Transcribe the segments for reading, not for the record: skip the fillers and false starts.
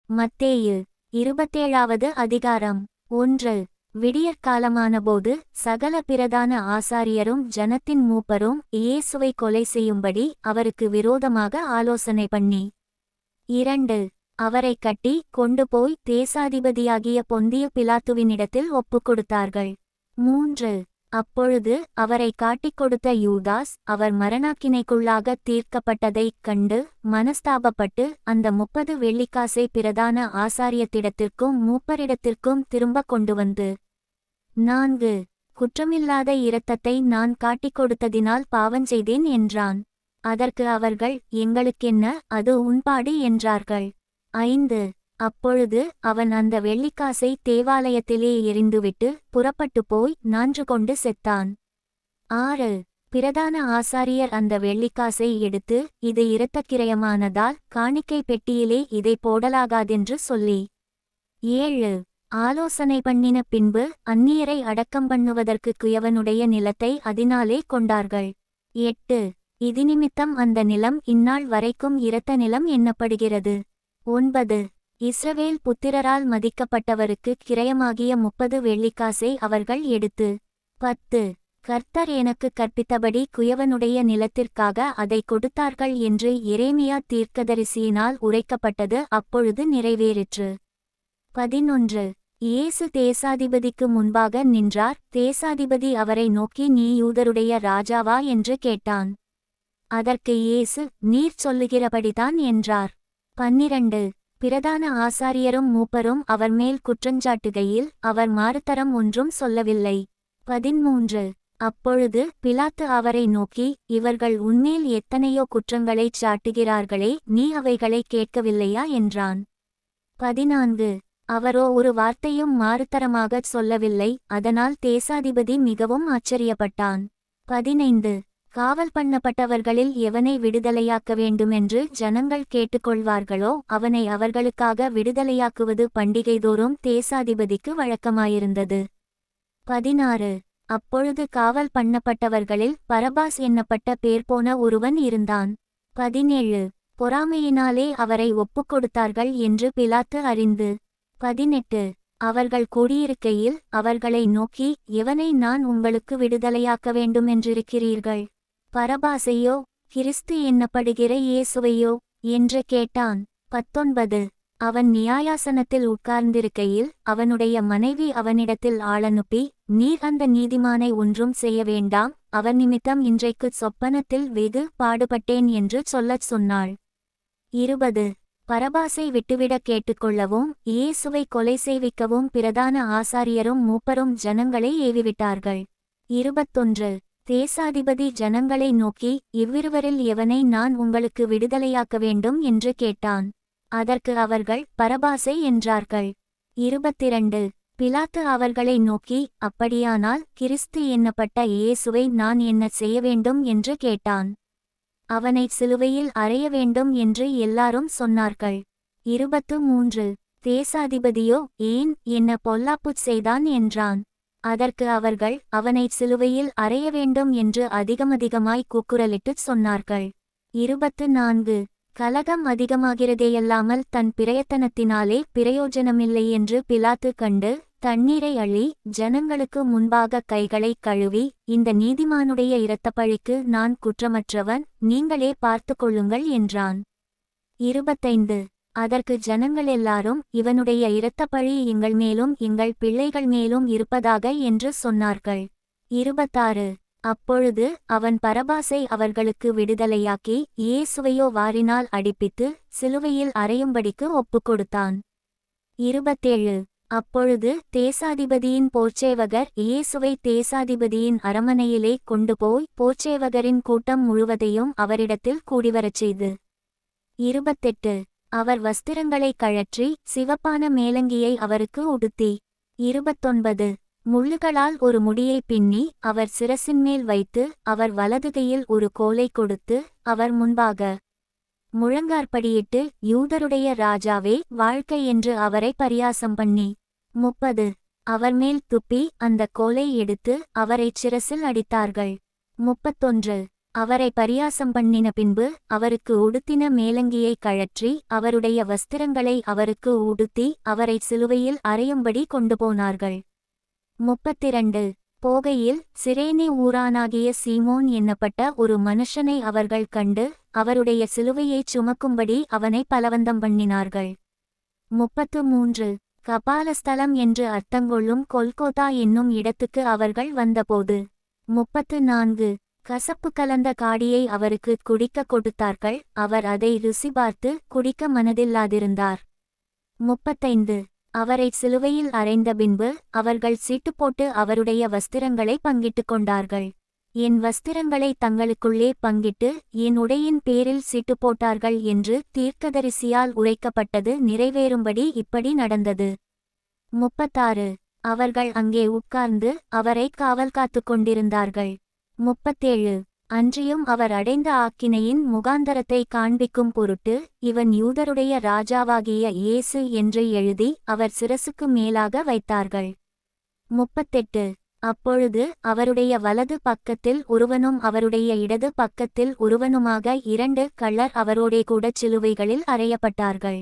மத்தேயு 27வது அதிகாரம். 1. விடியற்காலமானபோது சகல பிரதான ஆசாரியரும் ஜனத்தின் மூப்பரும் இயேசுவை கொலை செய்யும்படி அவருக்கு விரோதமாக ஆலோசனை பண்ணி 2. அவரை கட்டி கொண்டு போய் தேசாதிபதியாகிய பொந்திய பிலாத்துவினிடத்தில் ஒப்புக்கொடுத்தார்கள். 3. அப்பொழுது அவரை காட்டிக் கொடுத்த யூதாஸ் அவர் மரணாக்கினைக்குள்ளாக தீர்க்கப்பட்டதைக் கண்டு மனஸ்தாபப்பட்டு அந்த 30 வெள்ளிக்காசை பிரதான ஆசாரியத்திடத்திற்கும் மூப்பரிடத்திற்கும் திரும்ப கொண்டு வந்து 4. குற்றமில்லாத இரத்தத்தை நான் காட்டிக் கொடுத்ததினால் பாவஞ்செய்தேன் என்றான். அதற்கு அவர்கள், எங்களுக்கென்ன, அது உன்பாடு என்றார்கள். 5. அப்பொழுது அவன் அந்த வெள்ளிக்காசை தேவாலயத்திலே எறிந்துவிட்டு புறப்பட்டு போய் நான்று கொண்டு செத்தான். 6. பிரதான ஆசாரியர் அந்த வெள்ளிக்காசை எடுத்து, இது இரத்தக்கிரயமானதால் காணிக்கை பெட்டியிலே இதை போடலாகாதென்று சொல்லி 7. ஆலோசனை பண்ணின பின்பு அந்நியரை அடக்கம் பண்ணுவதற்கு குயவனுடைய நிலத்தை அதனாலே கொண்டார்கள். 8. இதினிமித்தம் அந்த நிலம் இந்நாள் வரைக்கும் இரத்த நிலம் எண்ணப்படுகிறது. 9. இஸ்ரவேல் புத்திரரால் மதிக்கப்பட்டவருக்கு கிரயமாகிய 30 வெள்ளிக்காசை அவர்கள் எடுத்து 10. கர்த்தர் எனக்கு கற்பித்தபடி குயவனுடைய நிலத்திற்காக அதை கொடுத்தார்கள் என்று எரேமியா தீர்க்கதரிசியினால் உரைக்கப்பட்டது அப்பொழுது நிறைவேறிற்று. 11. இயேசு தேசாதிபதிக்கு முன்பாக நின்றார். தேசாதிபதி அவரை நோக்கி, நீ யூதருடைய ராஜாவா என்று கேட்டான். அதற்கு இயேசு, நீர் சொல்லுகிறபடிதான் என்றார். 12. பிரதான ஆசாரியரும் மூப்பரும் அவர்மேல் குற்றஞ்சாட்டுகையில் அவர் மாறுதரம் ஒன்றும் சொல்லவில்லை. 13. அப்பொழுது பிலாத்து அவரை நோக்கி, இவர்கள் உன்மேல் எத்தனையோ குற்றங்களைச் சாட்டுகிறார்களே, நீ அவைகளை கேட்கவில்லையா என்றான். 14. அவரோ ஒரு வார்த்தையும் மாறுதரமாகச் சொல்லவில்லை. அதனால் தேசாதிபதி மிகவும் ஆச்சரியப்பட்டான். 15. காவல் பண்ணப்பட்டவர்களில் எவனை விடுதலையாக்க வேண்டுமென்று ஜனங்கள் கேட்டுக்கொள்வார்களோ அவனை அவர்களுக்காக விடுதலையாக்குவது பண்டிகைதோறும் தேசாதிபதிக்கு வழக்கமாயிருந்தது. 16. அப்பொழுது காவல் பண்ணப்பட்டவர்களில் பரபாஸ் என்னப்பட்ட பேர்போன ஒருவன் இருந்தான். 17. பொறாமையினாலே அவரை ஒப்புக்கொடுத்தார்கள் என்று பிலாத்து அறிந்து. 18. அவர்கள் கூடியிருக்கையில் அவர்களை நோக்கி, எவனை நான் உங்களுக்கு விடுதலையாக்க வேண்டுமென்றிருக்கிறீர்கள், பரபாசையோ கிறிஸ்து என்னப்படுகிற இயேசுவையோ என்று கேட்டான். 19. அவன் நியாயாசனத்தில் உட்கார்ந்திருக்கையில் அவனுடைய மனைவி அவனிடத்தில் ஆளனுப்பி, நீர் அந்த நீதிமானை ஒன்றும் செய்ய வேண்டாம், அவன் நிமித்தம் இன்றைக்குச் சொப்பனத்தில் வெகு பாடுபட்டேன் என்று சொல்லச் சொன்னாள். 20. பரபாசை விட்டுவிடக் கேட்டுக்கொள்ளவும் இயேசுவை கொலை செய்விக்கவும் பிரதான ஆசாரியரும் மூப்பரும் ஜனங்களை ஏவிவிட்டார்கள். 21. தேசாதிபதி ஜனங்களை நோக்கி, இவ்விருவரில் எவனை நான் உங்களுக்கு விடுதலையாக்க வேண்டும் என்று கேட்டான். அதற்கு அவர்கள், பரபாசை என்றார்கள். 22. பிலாத்து அவர்களை நோக்கி, அப்படியானால் கிறிஸ்து என்னப்பட்ட இயேசுவை நான் என்ன செய்ய வேண்டும் என்று கேட்டான். அவனைச் சிலுவையில் அறைய வேண்டும் என்று எல்லாரும் சொன்னார்கள். 23. தேசாதிபதியோ, ஏன் என்ன பொல்லாப்புச் செய்தான் என்றான். அதற்கு அவர்கள், அவனைச் சிலுவையில் அறைய வேண்டும் என்று அதிகமதிகமாய் கூக்குரலிட்டுச் சொன்னார்கள். 24. கலகம் அதிகமாகிறதேயல்லாமல் தன் பிரயத்தனத்தினாலே பிரயோஜனமில்லை என்று பிலாத்து கண்டு தண்ணீரை அள்ளி ஜனங்களுக்கு முன்பாக கைகளைக் கழுவி, இந்த நீதிமானுடைய இரத்தப்பழிக்கு நான் குற்றமற்றவன், நீங்களே பார்த்து கொள்ளுங்கள் என்றான். 25. அதற்கு ஜனங்கள் எல்லாரும், இவனுடைய இரத்தப்பழி எங்கள் மேலும் எங்கள் பிள்ளைகள் மேலும் இருப்பதாக என்று சொன்னார்கள். 26. அப்பொழுது அவன் பரபாசை அவர்களுக்கு விடுதலையாக்கி இயேசுவையோ வாரினால் அடிப்பித்து சிலுவையில் அறையும்படிக்கு ஒப்புக்கொடுத்தான். 27. அப்பொழுது தேசாதிபதியின் போர்ச்சேவகர் இயேசுவை தேசாதிபதியின் அரமனையிலே கொண்டு போய் போர்ச்சேவகரின் கூட்டம் முழுவதையும் அவரிடத்தில் கூடிவரச் செய்து. 28. அவர் வஸ்திரங்களை கழற்றி சிவப்பான மேலங்கியை அவருக்கு உடுத்தி. 29. முள்ளுகளால் ஒரு முடியை பின்னி அவர் சிரசின்மேல் வைத்து அவர் வலதுகையில் ஒரு கோலை கொடுத்து அவர் முன்பாக முழங்கார்படியிட்டு, யூதருடைய ராஜாவே வாழ்க்கை என்று அவரை பரியாசம் பண்ணி. 30. அவர்மேல் துப்பி அந்த கோலை எடுத்து அவரைச் சிரசில் அடித்தார்கள். 31. அவரை பரியாசம் பண்ணின பின்பு அவருக்கு உடுத்தின மேலங்கியை கழற்றி அவருடைய வஸ்திரங்களை அவருக்கு உடுத்தி அவரை சிலுவையில் அறையும்படி கொண்டுபோனார்கள். 32 போகையில் சிரேனே ஊரானாகிய சீமோன் என்னப்பட்ட ஒரு மனுஷனை அவர்கள் கண்டு அவருடைய சிலுவையைச் சுமக்கும்படி அவனை பலவந்தம் பண்ணினார்கள். 33 கபாலஸ்தலம் என்று அர்த்தங்கொள்ளும் கொல்கோதா என்னும் இடத்துக்கு அவர்கள் வந்தபோது 34 கசப்பு கலந்த காடியை அவருக்கு குடிக்க கொடுத்தார்கள். அவர் அதை ருசி பார்த்து குடிக்க மனதில்லாதிருந்தார். 35 அவரை சிலுவையில் அறைந்த பின்பு அவர்கள் சீட்டு போட்டு அவருடைய வஸ்திரங்களை பங்கிட்டுக் கொண்டார்கள். என் வஸ்திரங்களை தங்களுக்குள்ளே பங்கிட்டு என் உடையின் பேரில் சீட்டு போட்டார்கள் என்று தீர்க்கதரிசியால் உரைக்கப்பட்டது நிறைவேறும்படி இப்படி நடந்தது. 36 அவர்கள் அங்கே உட்கார்ந்து அவரை காவல் காத்து கொண்டிருந்தார்கள். 37 அன்றியும் அவர் அடைந்த ஆக்கினையின் முகாந்தரத்தை காண்பிக்கும் பொருட்டு இவன் யூதருடைய ராஜாவாகிய இயேசு என்று எழுதி அவர் சிரசுக்கு மேலாக வைத்தார்கள். 38 அப்பொழுது அவருடைய வலது பக்கத்தில் ஒருவனும் அவருடைய இடது பக்கத்தில் ஒருவனுமாக 2 கள்ளர் அவரோடே கூட சிலுவைகளில் அறையப்பட்டார்கள்.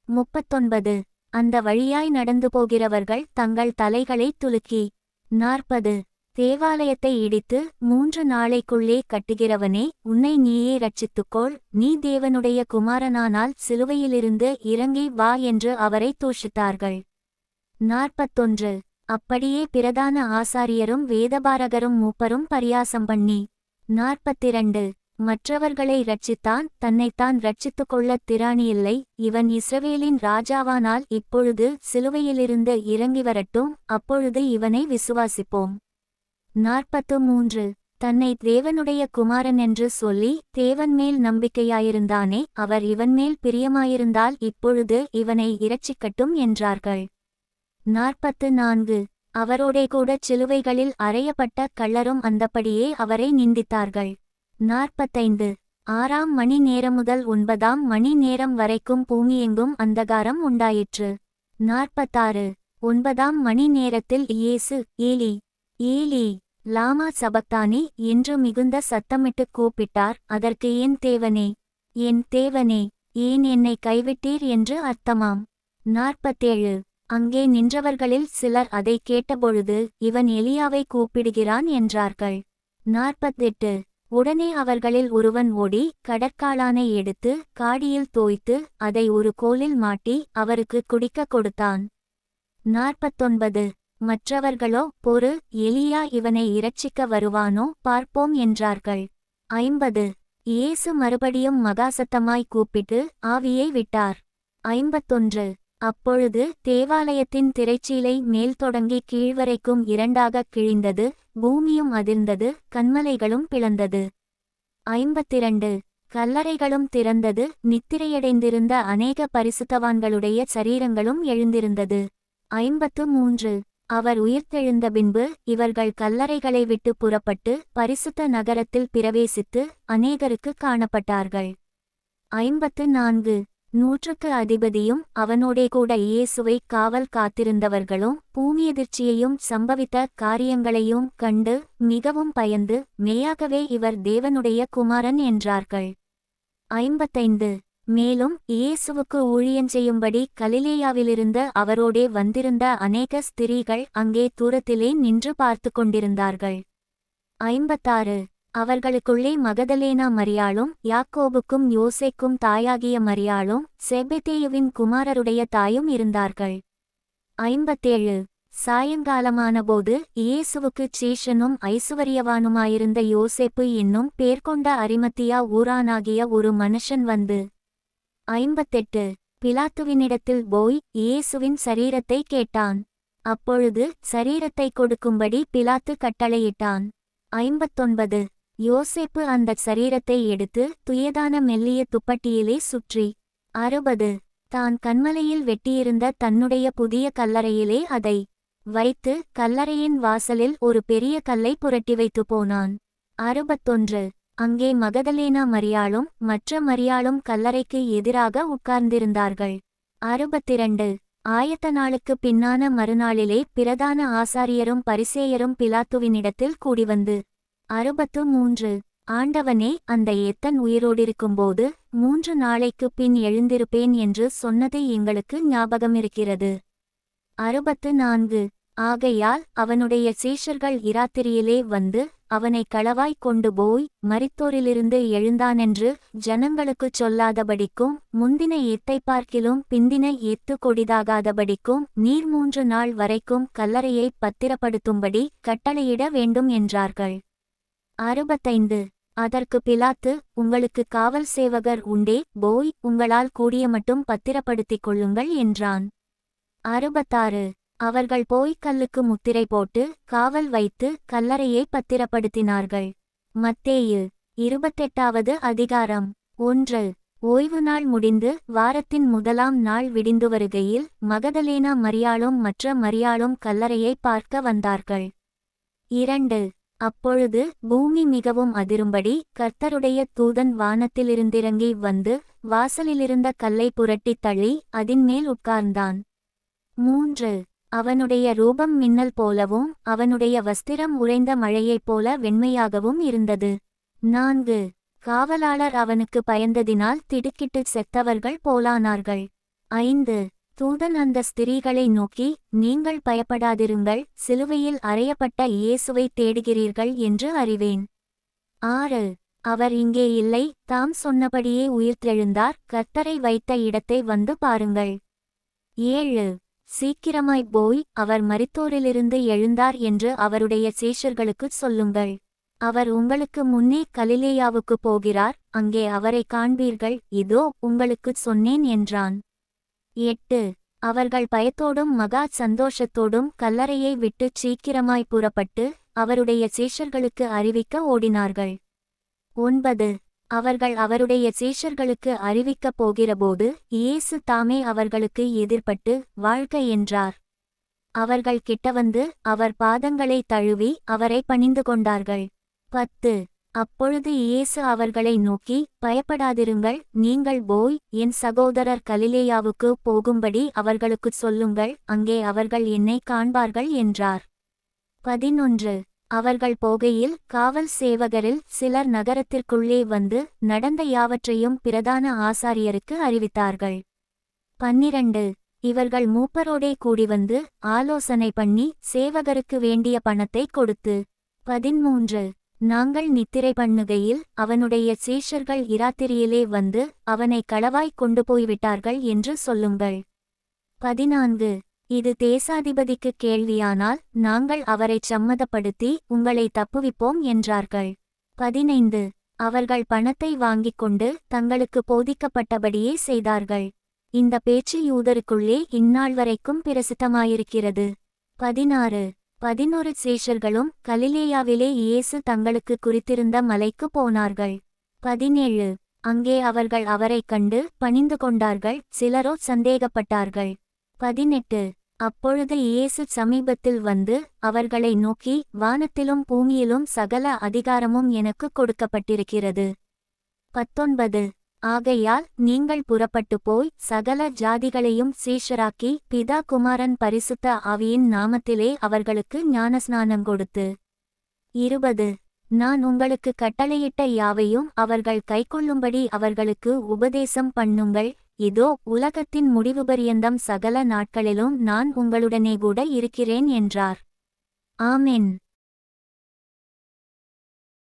39 அந்த வழியாய் நடந்து போகிறவர்கள் தங்கள் தலைகளை துலுக்கி 40 தேவாலயத்தை இடித்து 3 நாளைக்குள்ளே கட்டுகிறவனே, உன்னை நீயே இரட்சித்துக்கொள், நீ தேவனுடைய குமாரனானால் சிலுவையிலிருந்து இறங்கி வா என்று அவரை தூஷித்தார்கள். 41 அப்படியே பிரதான ஆசாரியரும் வேதபாரகரும் மூப்பரும் பரியாசம் பண்ணி 42 மற்றவர்களை இரட்சித்தான், தன்னைத்தான் இரட்சித்துக்கொள்ளத் திராணியில்லை, இவன் இஸ்ரவேலின் ராஜாவானால் இப்பொழுது சிலுவையிலிருந்து இறங்கி வரட்டும், அப்பொழுது இவனை விசுவாசிப்போம். 43 தன்னை தேவனுடைய குமாரன் என்று சொல்லி தேவன் மேல் நம்பிக்கையாயிருந்தானே, அவர் இவன்மேல் பிரியமாயிருந்தால் இப்பொழுது இவனை இரட்சிக்கட்டும் என்றார்கள். 44 அவரோடே கூட சிலுவைகளில் அறையப்பட்ட கள்ளரும் அந்தப்படியே அவரை நிந்தித்தார்கள். 45 6ஆம் மணி நேரம் முதல் 9ஆம் மணி நேரம் வரைக்கும் பூமியெங்கும் அந்தகாரம் உண்டாயிற்று. 46 9ஆம் மணி நேரத்தில் இயேசு ஏலி ஏலி லாமா சபக்தானி என்று மிகுந்த சத்தமிட்டு கூப்பிட்டார். அதற்கு என் தேவனே, என் தேவனே, ஏன் என்னை கைவிட்டீர் என்று அர்த்தமாம். 47 அங்கே நின்றவர்களில் சிலர் அதை கேட்டபொழுது இவன் எலியாவை கூப்பிடுகிறான் என்றார்கள். 48 உடனே அவர்களில் ஒருவன் ஓடி கடற்காளானை எடுத்து காடியில் தோய்த்து அதை ஒரு கோலில் மாட்டி அவருக்கு குடிக்க கொடுத்தான். 49 மற்றவர்களோ, பொறு, எலியா இவனை இரட்சிக்க வருவானோ பார்ப்போம் என்றார்கள். 50 இயேசு மறுபடியும் மகாசத்தமாய் கூப்பிட்டு ஆவியை விட்டார். 51 அப்பொழுது தேவாலயத்தின் திரைச்சீலை மேல் தொடங்கி கீழ்வரைக்கும் 2ஆகக் கிழிந்தது, பூமியும் அதிர்ந்தது, கன்மலைகளும் பிளந்தது. 52 கல்லறைகளும் திறந்தது, நித்திரையடைந்திருந்த அநேக பரிசுத்தவான்களுடைய சரீரங்களும் எழுந்திருந்தது. 53 அவர் உயிர்த்தெழுந்த பின்பு இவர்கள் கல்லறைகளை விட்டு புறப்பட்டு பரிசுத்த நகரத்தில் பிரவேசித்து அநேகருக்கு காணப்பட்டார்கள். 54 100க்கு அதிபதியும் அவனோடே கூட இயேசுவை காவல் காத்திருந்தவர்களும் பூமியதிர்ச்சியையும் சம்பவித்த காரியங்களையும் கண்டு மிகவும் பயந்து மெய்யாகவே இவர் தேவனுடைய குமாரன் என்றார்கள். 55 மேலும் இயேசுவுக்கு ஊழியஞ்செய்யும்படி கலிலேயாவிலிருந்து அவரோடே வந்திருந்த அநேக ஸ்திரீகள் அங்கே தூரத்திலே நின்று பார்த்து கொண்டிருந்தார்கள். 56 அவர்களுக்குள்ளே மகதலேனா மரியாளும் யாக்கோபுக்கும் யோசேக்கும் தாயாகிய மரியாளும் செபெதேயுவின் குமாரருடைய தாயும் இருந்தார்கள். 57 சாயங்காலமானபோது இயேசுவுக்குச் சீஷனும் ஐசுவரியவானுமாயிருந்த யோசேப்பு என்னும் பேர்கொண்ட அரிமத்தியா ஊரானாகிய ஒரு மனுஷன் வந்து 58 பிலாத்துவினிடத்தில் போய் இயேசுவின் சரீரத்தை கேட்டான். அப்பொழுது சரீரத்தை கொடுக்கும்படி பிலாத்து கட்டளையிட்டான். 59 யோசேப்பு அந்தச் சரீரத்தை எடுத்து துயதான மெல்லிய துப்பட்டியிலே சுற்றி 60 தான் கன்மலையில் வெட்டியிருந்த தன்னுடைய புதிய கல்லறையிலே அதை வைத்து கல்லறையின் வாசலில் ஒரு பெரிய கல்லை புரட்டி வைத்து போனான். 61 அங்கே மகதலேனா மரியாளும் மற்ற மரியாளும் கல்லறைக்கு எதிராக உட்கார்ந்திருந்தார்கள். 62 ஆயத்த நாளுக்கு பின்னான மறுநாளிலே பிரதான ஆசாரியரும் பரிசேயரும் பிலாத்துவினிடத்தில் கூடிவந்து 63 ஆண்டவனே, அந்த எத்தன் உயிரோடிருக்கும்போது 3 நாளைக்குப் பின் எழுந்திருப்பேன் என்று சொன்னது எங்களுக்கு ஞாபகமிருக்கிறது. 64. ஆகையால் அவனுடைய சீஷர்கள் இராத்திரியிலே வந்து அவனை களவாய்க் கொண்டு போய் மரித்தோரிலிருந்து எழுந்தானென்று ஜனங்களுக்குச் சொல்லாதபடிக்கும் முந்தின எத்தைப் பார்க்கிலும் பிந்தின எத்து கொடிதாகாதபடிக்கும் நீர் 3 நாள் வரைக்கும் கல்லறையைப் பத்திரப்படுத்தும்படி கட்டளையிட வேண்டும் என்றார்கள். 65. அதற்கு பிலாத்து, உங்களுக்கு காவல் சேவகர் உண்டே, போய் உங்களால் கூடிய மட்டும் பத்திரப்படுத்திக் கொள்ளுங்கள் என்றான். 66. அவர்கள் போய் கல்லுக்கு முத்திரை போட்டு காவல் வைத்து கல்லறையை பத்திரப்படுத்தினார்கள். மத்தேயு 28வது அதிகாரம். 1. ஓய்வு நாள் முடிந்து வாரத்தின் முதலாம் நாள் விடிந்து வருகையில் மகதலேனா மரியாளும் மற்ற மரியாளும் கல்லறையை பார்க்க வந்தார்கள். 2. அப்பொழுது பூமி மிகவும் அதிரும்படி கர்த்தருடைய தூதன் வானத்திலிருந்திறங்கி வந்து வாசலிலிருந்த கல்லை புரட்டித் தள்ளி அதின்மேல் உட்கார்ந்தான். 3. அவனுடைய ரூபம் மின்னல் போலவும் அவனுடைய வஸ்திரம் உறைந்த மழையைப் போல வெண்மையாகவும் இருந்தது. 4. காவலாளர் அவனுக்கு பயந்ததினால் திடுக்கிட்டுச் செத்தவர்கள் போலானார்கள். 5. தூதன் அந்த ஸ்திரீகளை நோக்கி, நீங்கள் பயப்படாதிருங்கள், சிலுவையில் அறையப்பட்ட இயேசுவை தேடுகிறீர்கள் என்று அறிவேன். 6. அவர் இங்கே இல்லை, தாம் சொன்னபடியே உயிர்த்தெழுந்தார், கர்த்தரை வைத்த இடத்தை வந்து பாருங்கள். 7. சீக்கிரமாய்ப் போய் அவர் மரித்தோரிலிருந்து எழுந்தார் என்று அவருடைய சீஷர்களுக்குச் சொல்லுங்கள். அவர் உங்களுக்கு முன்னே கலிலேயாவுக்குப் போகிறார், அங்கே அவரை காண்பீர்கள், இதோ உங்களுக்குச் சொன்னேன் என்றான். 8. அவர்கள் பயத்தோடும் மகா சந்தோஷத்தோடும் கல்லறையை விட்டுச் சீக்கிரமாய் புறப்பட்டு அவருடைய சீஷர்களுக்கு அறிவிக்க ஓடினார்கள். 9. அவர்கள் அவருடைய சீஷர்களுக்கு அறிவிக்கப் போகிறபோது இயேசு தாமே அவர்களுக்கு எதிர்ப்பட்டு வாழ்க என்றார். அவர்கள் கிட்டவந்து அவர் பாதங்களை தழுவி அவரை பணிந்து கொண்டார்கள். 10. அப்பொழுது இயேசு அவர்களை நோக்கி, பயப்படாதிருங்கள், நீங்கள் போய் என் சகோதரர் கலிலேயாவுக்கு போகும்படி அவர்களுக்குச் சொல்லுங்கள், அங்கே அவர்கள் என்னை காண்பார்கள் என்றார். 11. அவர்கள் போகையில் காவல் சேவகரில் சிலர் நகரத்திற்குள்ளே வந்து நடந்த யாவற்றையும் பிரதான ஆசாரியருக்கு அறிவித்தார்கள். 12. இவர்கள் மூப்பரோடே கூடிவந்து ஆலோசனை பண்ணி சேவகருக்கு வேண்டிய பணத்தை கொடுத்து. 13. நாங்கள் நித்திரை பண்ணுகையில் அவனுடைய சீஷர்கள் இராத்திரியிலே வந்து அவனை களவாய்க் கொண்டு போய்விட்டார்கள் என்று சொல்லுங்கள். 14. இது தேசாதிபதிக்குக் கேள்வியானால் நாங்கள் அவரைச் சம்மதப்படுத்தி உங்களை தப்புவிப்போம் என்றார்கள். 15. அவர்கள் பணத்தை வாங்கிக் கொண்டு தங்களுக்கு போதிக்கப்பட்டபடியே செய்தார்கள். இந்த பேச்சு யூதருக்குள்ளே இந்நாள் வரைக்கும் பிரசித்தமாயிருக்கிறது. 16. 11 சீஷர்களும் கலிலேயாவிலே இயேசு தங்களுக்கு குறித்திருந்த மலைக்கு போனார்கள். 17. அங்கே அவர்கள் அவரைக் கண்டு பணிந்து கொண்டார்கள், சிலரோ சந்தேகப்பட்டார்கள். 18. அப்பொழுது இயேசு சமீபத்தில் வந்து அவர்களை நோக்கி, வானத்திலும் பூமியிலும் சகல அதிகாரமும் எனக்கு கொடுக்கப்பட்டிருக்கிறது. 19. ஆகையால் நீங்கள் புறப்பட்டு போய் சகல ஜாதிகளையும் சீஷராக்கி பிதா குமாரன் பரிசுத்த ஆவியின் நாமத்திலே அவர்களுக்கு ஞானஸ்நானம் கொடுத்து. 20. நான் உங்களுக்கு கட்டளையிட்ட யாவையும் அவர்கள் கைக்கொள்ளும்படி அவர்களுக்கு உபதேசம் பண்ணுங்கள், இதோ உலகத்தின் முடிவு பரியந்தம் சகல நாட்களிலும் நான் உங்களுடனே கூட இருக்கிறேன் என்றார். ஆமென்.